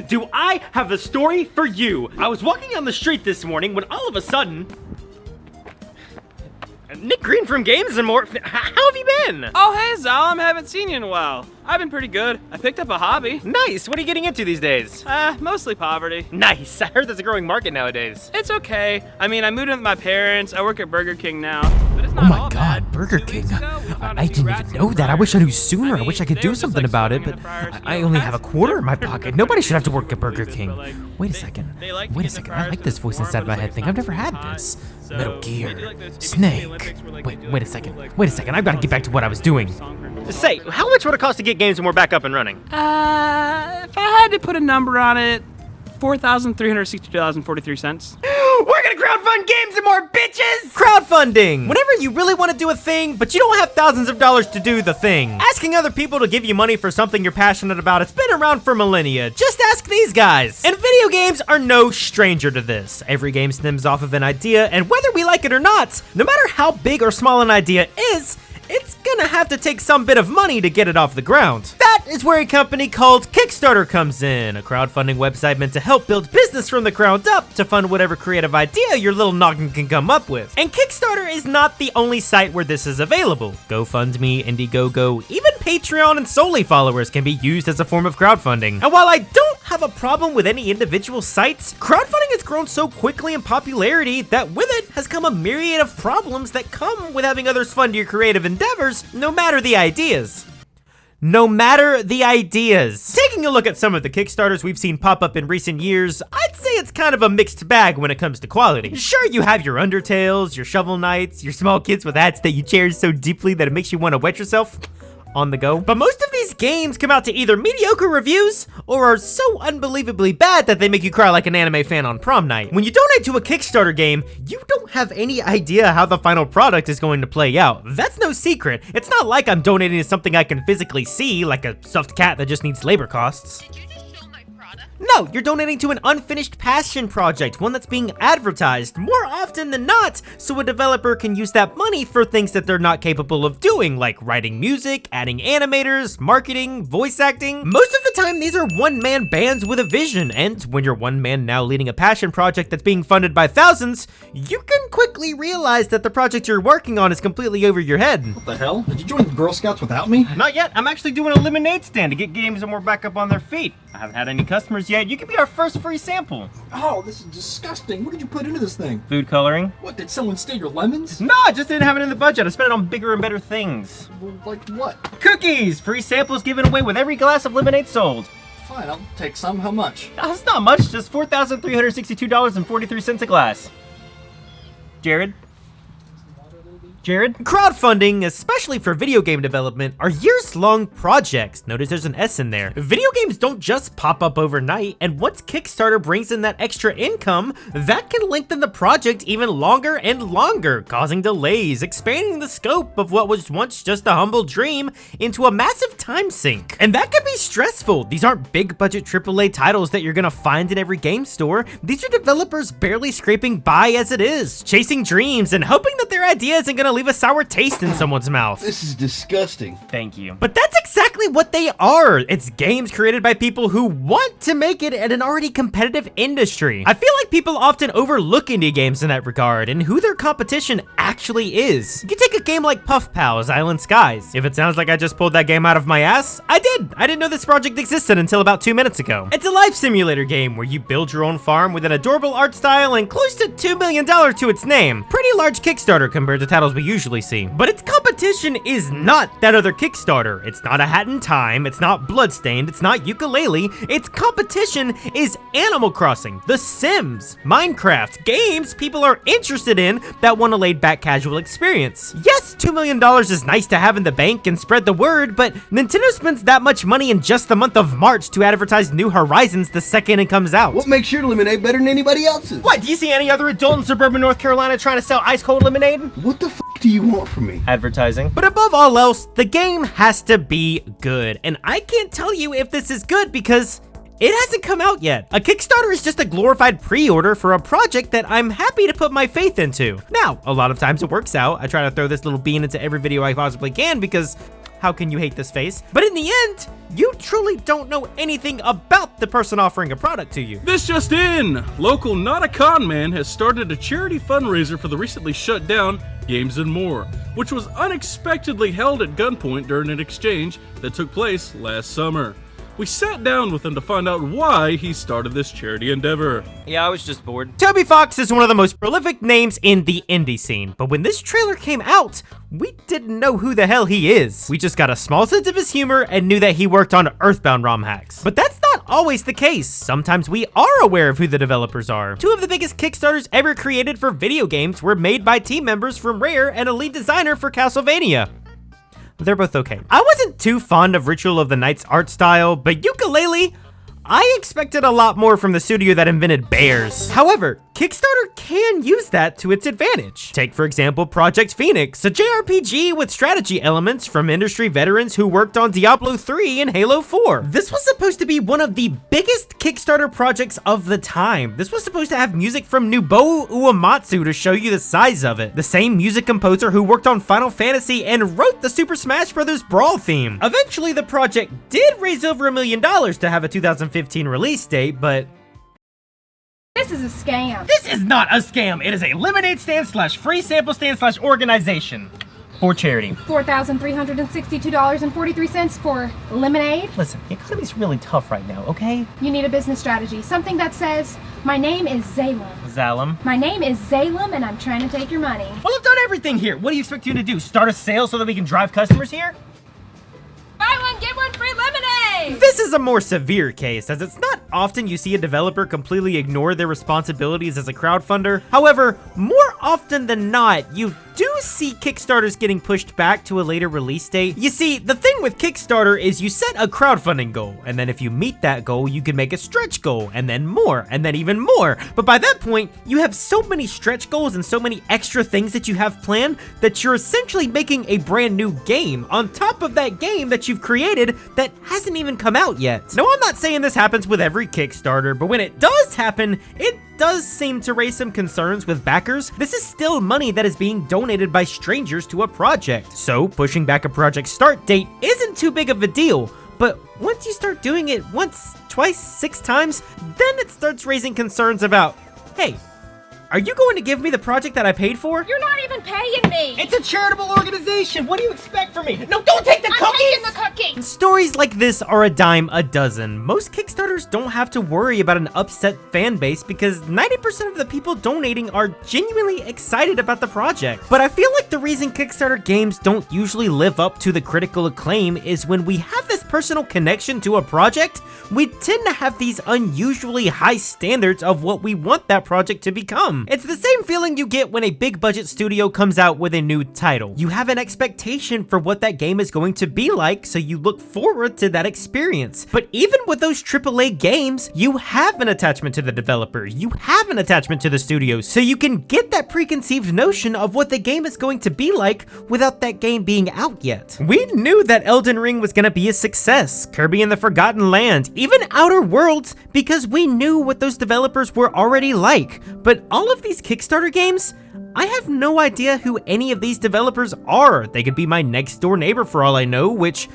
do I have a story for you. I was walking on the street this morning when all of a sudden... Nick Green from Games and More. How have you been? Oh, hey, Zal, I haven't seen you in a while. I've been pretty good. I picked up a hobby. Nice. What are you getting into these days? Mostly poverty. Nice. I heard there's a growing market nowadays. It's okay. I mean, I moved in with my parents. I work at Burger King now. But it's not Oh my all God, bad. Burger 2 King. weeks ago, we found a I few didn't rats even in know the that. I fryer. wish I knew sooner. I mean, wish I could they do were just, something like, about it, swimming but in the fryer, I only have a quarter in my They're pocket. really Nobody should have to good, work at Burger but, King. like, Wait a second. they like to Wait a get in the second. I fryers like when this it's voice warm, inside but my it's, head like, thing. I've never not had hot. this. So, Metal maybe Gear. like those ABC Snake. Olympics where, like, Wait, they do, wait a like, second. like, Wait a second. I've got to get back to what I was doing. Say, how much would it cost to get Games and More back up and running? If I had to put a number on it, $4,362.43. We're gonna crowdfund Games and More, bitches! Crowdfunding! Whenever you really want to do a thing, but you don't have thousands of dollars to do the thing. Asking other people to give you money for something you're passionate about, it's been around for millennia. Just ask these guys. And video games are no stranger to this. Every game stems off of an idea, and whether we like it or not, no matter how big or small an idea is, it's gonna have to take some bit of money to get it off the ground. That is where a company called Kickstarter comes in, a crowdfunding website meant to help build business from the ground up to fund whatever creative idea your little noggin can come up with. And Kickstarter is not the only site where this is available. GoFundMe, Indiegogo, even Patreon and Solely followers can be used as a form of crowdfunding. And while I don't have a problem with any individual sites, crowdfunding has grown so quickly in popularity that with it has come a myriad of problems that come with having others fund your creative endeavors, no matter the ideas. No matter the ideas. Taking a look at some of the Kickstarters we've seen pop up in recent years, I'd say it's kind of a mixed bag when it comes to quality. Sure, you have your Undertales, your Shovel Knights, your small kids with hats that you cherish so deeply that it makes you want to wet yourself on the go. But most of these games come out to either mediocre reviews or are so unbelievably bad that they make you cry like an anime fan on prom night. When you donate to a Kickstarter game, you don't have any idea how the final product is going to play out. That's no secret. It's not like I'm donating to something I can physically see, like a stuffed cat that just needs labor costs. No, you're donating to an unfinished passion project, one that's being advertised more often than not, so a developer can use that money for things that they're not capable of doing, like writing music, adding animators, marketing, voice acting. Most of the time, these are one-man bands with a vision, and when you're one man now leading a passion project that's being funded by thousands, you can quickly realize that the project you're working on is completely over your head. What the hell? Did you join the Girl Scouts without me? Not yet. I'm actually doing a lemonade stand to get Games and More back up on their feet. I haven't had any customers yet. You can be our first free sample. Oh, this is disgusting. What did you put into this thing? Food coloring. What, did someone steal your lemons? No, I just didn't have it in the budget. I spent it on bigger and better things. Well, like what? Cookies! Free samples given away with every glass of lemonade sold. Fine, I'll take some. How much? That's not much, just $4,362.43 a glass. Jared? Crowdfunding, especially for video game development, are years-long projects. Notice there's an S in there. Video games don't just pop up overnight, and once Kickstarter brings in that extra income, that can lengthen the project even longer and longer, causing delays, expanding the scope of what was once just a humble dream into a massive time sink. And that can be stressful. These aren't big-budget AAA titles that you're gonna find in every game store. These are developers barely scraping by as it is, chasing dreams and hoping that their idea isn't gonna leave a sour taste in someone's mouth. This is disgusting. Thank you. But that's exactly what they are. It's games created by people who want to make it at an already competitive industry. I feel like people often overlook indie games in that regard and who their competition actually is. You take a game like Puff Pals Island Skies. If it sounds like I just pulled that game out of my ass, I did. I didn't know this project existed until about 2 minutes ago. It's a life simulator game where you build your own farm with an adorable art style and close to $2 million to its name. Pretty large Kickstarter compared to titles we usually see. But its competition is not that other Kickstarter. It's not A Hat in Time, it's not Bloodstained, it's not Yooka-Laylee. Its competition is Animal Crossing, The Sims, Minecraft, games people are interested in that want a laid-back casual experience. Yes, $2 million is nice to have in the bank and spread the word, but Nintendo spends that much money in just the month of March to advertise New Horizons the second it comes out. What makes your lemonade better than anybody else's? What, do you see any other adult in suburban North Carolina trying to sell ice-cold lemonade? What the f do you want from me? Advertising. But above all else, the game has to be good. And I can't tell you if this is good because it hasn't come out yet. A Kickstarter is just a glorified pre-order for a project that I'm happy to put my faith into. Now, a lot of times it works out. I try to throw this little bean into every video I possibly can because how can you hate this face? But in the end, you truly don't know anything about the person offering a product to you. This just in! Local Not a Con Man has started a charity fundraiser for the recently shut down Games and More, which was unexpectedly held at gunpoint during an exchange that took place last summer. We sat down with him to find out why he started this charity endeavor. Yeah, I was just bored. Toby Fox is one of the most prolific names in the indie scene, but when this trailer came out, we didn't know who the hell he is. We just got a small sense of his humor and knew that he worked on Earthbound ROM hacks. But that's not always the case. Sometimes we are aware of who the developers are. Two of the biggest Kickstarters ever created for video games were made by team members from Rare and a lead designer for Castlevania. They're both okay. I wasn't too fond of Ritual of the Night's art style, but Yooka-Laylee, I expected a lot more from the studio that invented bears. However, Kickstarter can use that to its advantage. Take, for example, Project Phoenix, a JRPG with strategy elements from industry veterans who worked on Diablo 3 and Halo 4. This was supposed to be one of the biggest Kickstarter projects of the time. This was supposed to have music from Nobuo Uematsu to show you the size of it. The same music composer who worked on Final Fantasy and wrote the Super Smash Bros. Brawl theme. Eventually, the project did raise over $1 million to have a 2015 release date, but this is a scam. This is not a scam. It is a lemonade stand / free sample stand / organization for charity. $4,362.43 for lemonade. Listen, the economy's really tough right now, okay? You need a business strategy. Something that says, my name is Zalem. Zalem. My name is Zalem and I'm trying to take your money. Well, I've done everything here. What do you expect you to do? Start a sale so that we can drive customers here? Buy one, get one free lemonade! this is a more severe case, as it's not often you see a developer completely ignore their responsibilities as a crowdfunder. However, more often than not, you do see Kickstarters getting pushed back to a later release date. You see, the thing with Kickstarter is you set a crowdfunding goal, and then if you meet that goal, you can make a stretch goal, and then more, and then even more. But by that point, you have so many stretch goals and so many extra things that you have planned that you're essentially making a brand new game on top of that game that you've created that hasn't even come out yet. Now, I'm not saying this happens with every Kickstarter, but when it does happen, it does seem to raise some concerns with backers. This is still money that is being donated by strangers to a project. So pushing back a project start date isn't too big of a deal, but once you start doing it once, twice, 6 times, then it starts raising concerns about, hey, are you going to give me the project that I paid for? You're not even paying me! It's a charitable organization. What do you expect from me? No, don't take the I'm cookies! taking the cookie! Stories like this are a dime a dozen. Most Kickstarters don't have to worry about an upset fan base because 90% of the people donating are genuinely excited about the project. But I feel like the reason Kickstarter games don't usually live up to the critical acclaim is when we have this personal connection to a project, we tend to have these unusually high standards of what we want that project to become. It's the same feeling you get when a big budget studio comes out with a new title. You have an expectation for what that game is going to be like, so you look forward to that experience. But even with those AAA games, you have an attachment to the developer, you have an attachment to the studio, so you can get that preconceived notion of what the game is going to be like without that game being out yet. We knew that Elden Ring was gonna be a success, Kirby and the Forgotten Land, even Outer Worlds, because we knew what those developers were already like. But all of these Kickstarter games, I have no idea who any of these developers are. They could be my next door neighbor for all I know, which,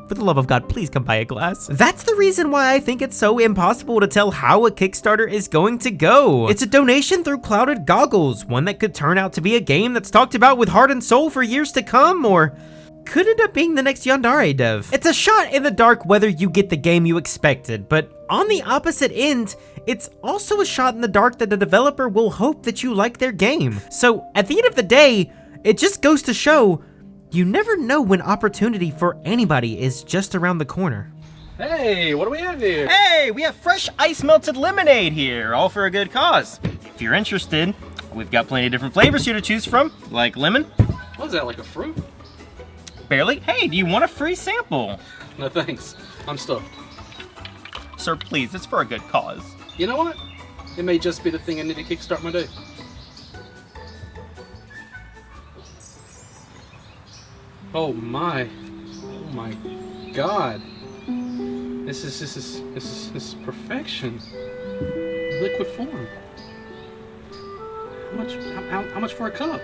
for the love of God, please come buy a glass. That's the reason why I think it's so impossible to tell how a Kickstarter is going to go. It's a donation through clouded goggles, one that could turn out to be a game that's talked about with heart and soul for years to come, or could end up being the next Yandere dev. It's a shot in the dark whether you get the game you expected, but on the opposite end, it's also a shot in the dark that the developer will hope that you like their game. So at the end of the day, it just goes to show, you never know when opportunity for anybody is just around the corner. Hey, what do we have here? Hey, we have fresh ice melted lemonade here, all for a good cause. If you're interested, we've got plenty of different flavors here to choose from, like lemon. What is that, like a fruit? Barely. Hey, do you want a free sample? No thanks, I'm stuffed. Sir, please, it's for a good cause. You know what? It may just be the thing I need to kickstart my day. Oh my God. This is perfection. Liquid form. How much for a cup?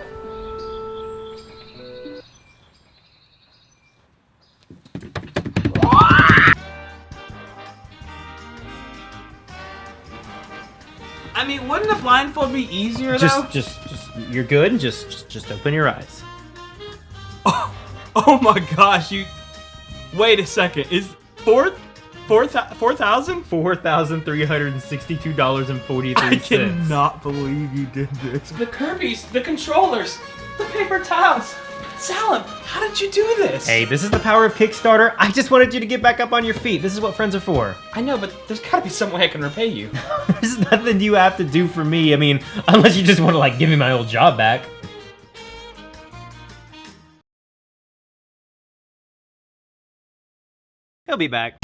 I mean, wouldn't a blindfold be easier though? Just, you're good. Just open your eyes. Oh my gosh, you. Wait a second. Is $4,000? $4,362.43. I cannot believe you did this. The Kirby's, the controllers, the paper towels. Salim, how did you do this? Hey, this is the power of Kickstarter. I just wanted you to get back up on your feet. This is what friends are for. I know, but there's gotta be some way I can repay you. There's nothing you have to do for me. I mean, unless you just want to, like, give me my old job back. He'll be back.